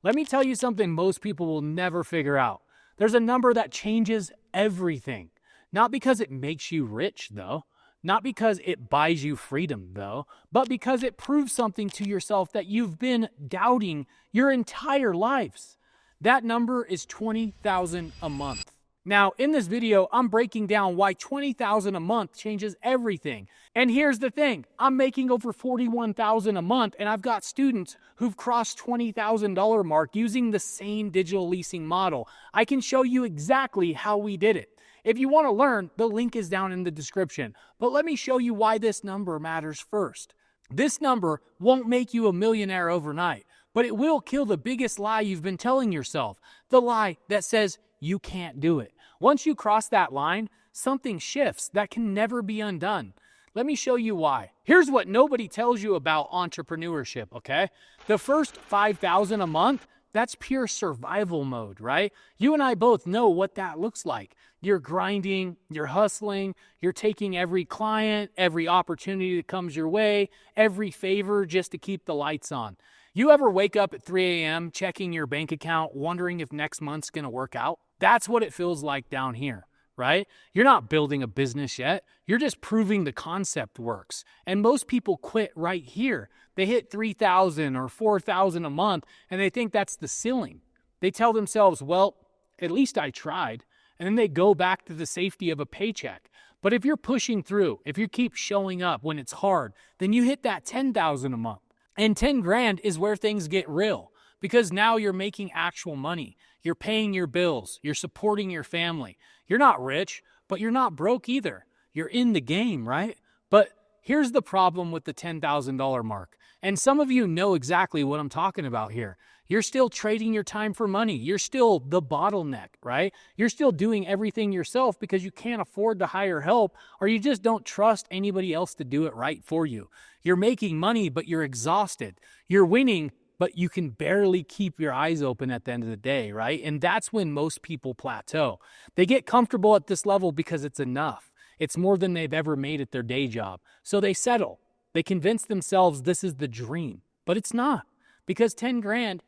Let me tell you something most people will never figure out. There's a number that changes everything. Not because it makes you rich, though. Not because it buys you freedom, though. But because it proves something to yourself that you've been doubting your entire lives. That number is 20,000 a month. Now, in this video, I'm breaking down why 20,000 a month changes everything. And here's the thing, I'm making over 41,000 a month, and I've got students who've crossed $20,000 mark using the same digital leasing model. I can show you exactly how we did it. If you want to learn, the link is down in the description. But let me show you why this number matters first. This number won't make you a millionaire overnight, but it will kill the biggest lie you've been telling yourself. The lie that says you can't do it. Once you cross that line, something shifts that can never be undone. Let me show you why. Here's what nobody tells you about entrepreneurship, okay? The first 5,000 a month, that's pure survival mode, right? You and I both know what that looks like. You're grinding, you're hustling, you're taking every client, every opportunity that comes your way, every favor just to keep the lights on. You ever wake up at 3 a.m. checking your bank account, wondering if next month's gonna work out? That's what it feels like down here, right? You're not building a business yet. You're just proving the concept works. And most people quit right here. They hit 3,000 or 4,000 a month, and they think that's the ceiling. They tell themselves, well, at least I tried. And then they go back to the safety of a paycheck. But if you're pushing through, if you keep showing up when it's hard, then you hit that 10,000 a month. And 10 grand is where things get real, because now you're making actual money. You're paying your bills. You're supporting your family. You're not rich, but you're not broke either. You're in the game, right? But here's the problem with the $10,000 mark. And some of you know exactly what I'm talking about here. You're still trading your time for money. You're still the bottleneck, right? You're still doing everything yourself because you can't afford to hire help, or you just don't trust anybody else to do it right for you. You're making money, but you're exhausted. You're winning, but you can barely keep your eyes open at the end of the day, right? And that's when most people plateau. They get comfortable at this level because it's enough. It's more than they've ever made at their day job. So they settle. They convince themselves this is the dream, but it's not, because 10 grand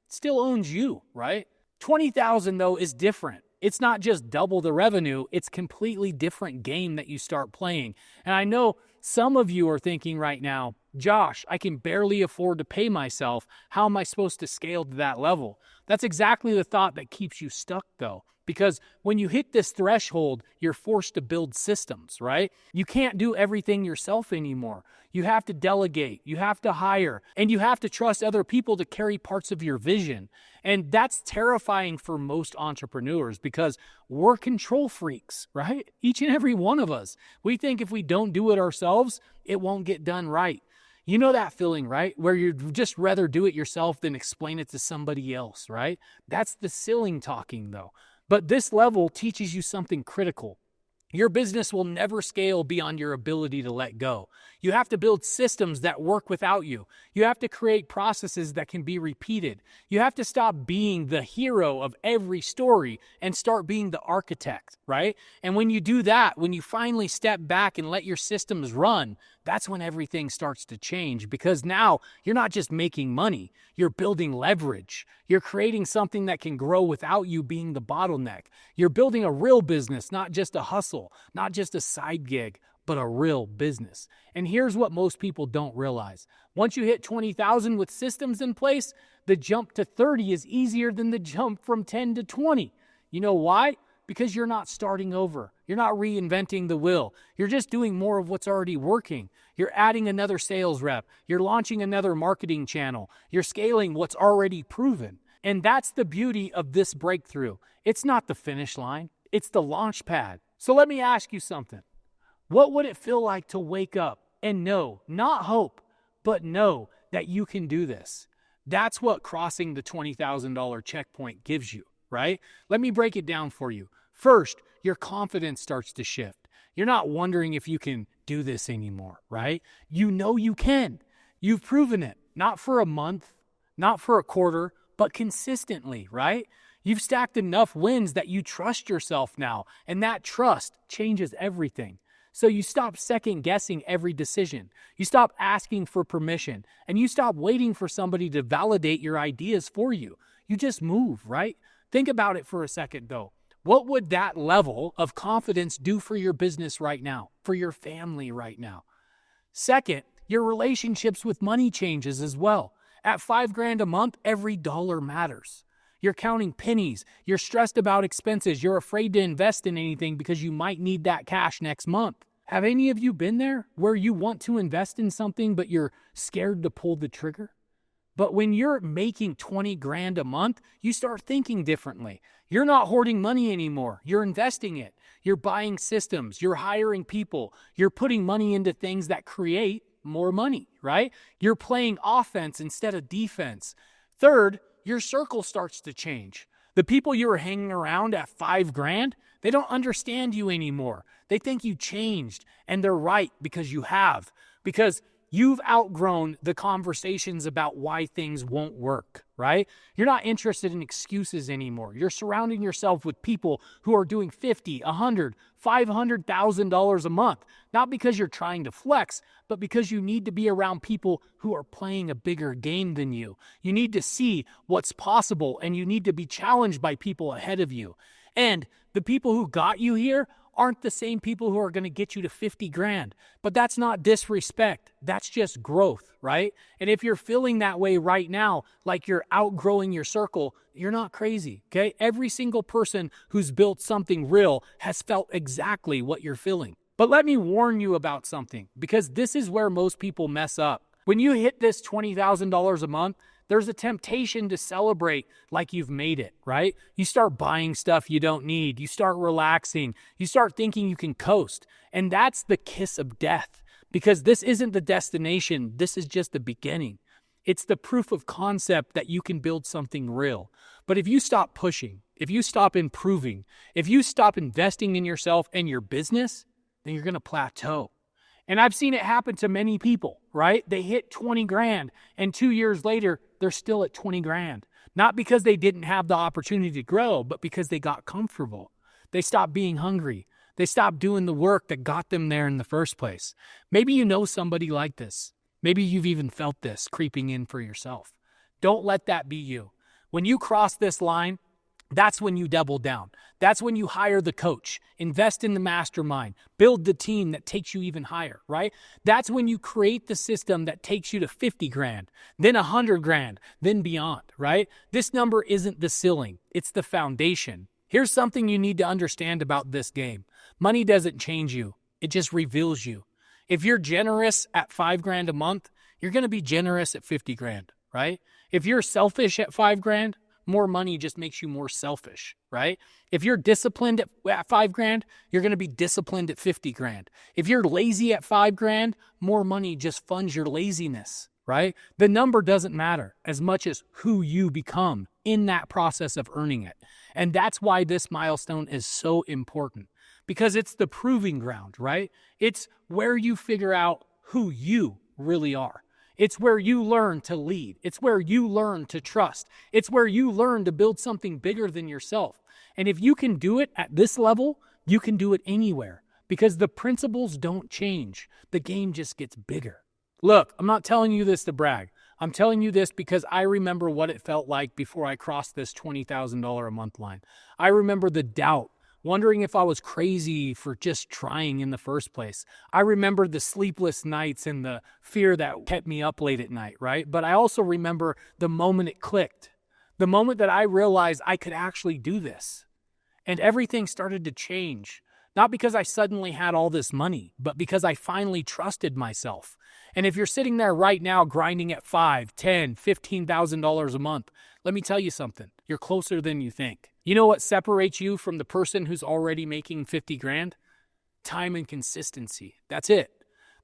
still owns you, right? 20,000 though is different. It's not just double the revenue, it's completely different game that you start playing. And I know some of you are thinking right now, Josh, I can barely afford to pay myself. How am I supposed to scale to that level? That's exactly the thought that keeps you stuck though. Because when you hit this threshold, you're forced to build systems, right? You can't do everything yourself anymore. You have to delegate, you have to hire, and you have to trust other people to carry parts of your vision. And that's terrifying for most entrepreneurs because we're control freaks, right? Each and every one of us. We think if we don't do it ourselves, it won't get done right. You know that feeling, right? Where you'd just rather do it yourself than explain it to somebody else, right? That's the ceiling talking though. But this level teaches you something critical. Your business will never scale beyond your ability to let go. You have to build systems that work without you. You have to create processes that can be repeated. You have to stop being the hero of every story and start being the architect, right? And when you do that, when you finally step back and let your systems run, that's when everything starts to change, because now you're not just making money, you're building leverage. You're creating something that can grow without you being the bottleneck. You're building a real business, not just a hustle, not just a side gig, but a real business. And here's what most people don't realize. Once you hit 20,000 with systems in place, the jump to 30 is easier than the jump from 10 to 20. You know why? Because you're not starting over. You're not reinventing the wheel. You're just doing more of what's already working. You're adding another sales rep. You're launching another marketing channel. You're scaling what's already proven. And that's the beauty of this breakthrough. It's not the finish line. It's the launch pad. So let me ask you something. What would it feel like to wake up and know, not hope, but know that you can do this? That's what crossing the $20,000 checkpoint gives you, right? Let me break it down for you. First, your confidence starts to shift. You're not wondering if you can do this anymore, right? You know you can. You've proven it, not for a month, not for a quarter, but consistently, right? You've stacked enough wins that you trust yourself now, and that trust changes everything. So you stop second guessing every decision. You stop asking for permission, and you stop waiting for somebody to validate your ideas for you. You just move, right? Think about it for a second though. What would that level of confidence do for your business right now, for your family right now? Second, your relationships with money changes as well. At $5,000 a month, every dollar matters. You're counting pennies. You're stressed about expenses. You're afraid to invest in anything because you might need that cash next month. Have any of you been there where you want to invest in something, but you're scared to pull the trigger? But when you're making $20,000 a month, you start thinking differently. You're not hoarding money anymore. You're investing it. You're buying systems. You're hiring people. You're putting money into things that create more money, right? You're playing offense instead of defense. Third, your circle starts to change. The people you were hanging around at $5,000, they don't understand you anymore. They think you changed, and they're right because you have. Because you've outgrown the conversations about why things won't work, right? You're not interested in excuses anymore. You're surrounding yourself with people who are doing $50,000, $100,000, $500,000 a month, not because you're trying to flex, but because you need to be around people who are playing a bigger game than you. You need to see what's possible, and you need to be challenged by people ahead of you. And the people who got you here aren't the same people who are going to get you to $50,000. But that's not disrespect. That's just growth, right? And if you're feeling that way right now, like you're outgrowing your circle, you're not crazy, okay? Every single person who's built something real has felt exactly what you're feeling. But let me warn you about something, because this is where most people mess up. When you hit this $20,000 a month, there's a temptation to celebrate like you've made it, right? You start buying stuff you don't need. You start relaxing. You start thinking you can coast. And that's the kiss of death, because this isn't the destination. This is just the beginning. It's the proof of concept that you can build something real. But if you stop pushing, if you stop improving, if you stop investing in yourself and your business, then you're going to plateau. And I've seen it happen to many people, right? They hit $20,000 and 2 years later, they're still at $20,000. Not because they didn't have the opportunity to grow, but because they got comfortable. They stopped being hungry. They stopped doing the work that got them there in the first place. Maybe you know somebody like this. Maybe you've even felt this creeping in for yourself. Don't let that be you. When you cross this line, that's when you double down. That's when you hire the coach, invest in the mastermind, build the team that takes you even higher, right? That's when you create the system that takes you to $50,000, then $100,000, then beyond, right? This number isn't the ceiling, it's the foundation. Here's something you need to understand about this game. Money doesn't change you, it just reveals you. If you're generous at $5,000 a month, you're going to be generous at $50,000, right? If you're selfish at $5,000, more money just makes you more selfish, right? If you're disciplined at $5,000, you're going to be disciplined at $50,000. If you're lazy at $5,000, more money just funds your laziness, right? The number doesn't matter as much as who you become in that process of earning it. And that's why this milestone is so important, because it's the proving ground, right? It's where you figure out who you really are. It's where you learn to lead. It's where you learn to trust. It's where you learn to build something bigger than yourself. And if you can do it at this level, you can do it anywhere, because the principles don't change. The game just gets bigger. Look, I'm not telling you this to brag. I'm telling you this because I remember what it felt like before I crossed this $20,000 a month line. I remember the doubt, wondering if I was crazy for just trying in the first place. I remember the sleepless nights and the fear that kept me up late at night, right? But I also remember the moment it clicked, the moment that I realized I could actually do this. And everything started to change, not because I suddenly had all this money, but because I finally trusted myself. And if you're sitting there right now grinding at $5,000, $10,000, $15,000 a month, let me tell you something. You're closer than you think. You know what separates you from the person who's already making $50,000? Time and consistency. That's it.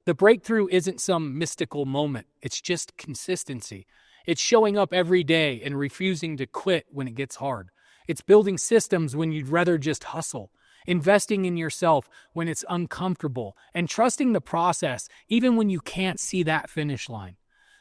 The breakthrough isn't some mystical moment. It's just consistency. It's showing up every day and refusing to quit when it gets hard. It's building systems when you'd rather just hustle. Investing in yourself when it's uncomfortable, and trusting the process even when you can't see that finish line.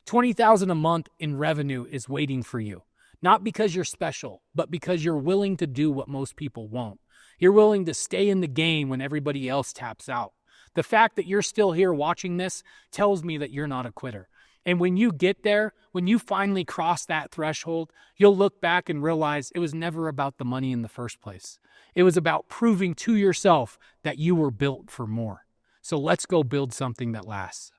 $20,000 a month in revenue is waiting for you. Not because you're special, but because you're willing to do what most people won't. You're willing to stay in the game when everybody else taps out. The fact that you're still here watching this tells me that you're not a quitter. And when you get there, when you finally cross that threshold, you'll look back and realize it was never about the money in the first place. It was about proving to yourself that you were built for more. So let's go build something that lasts.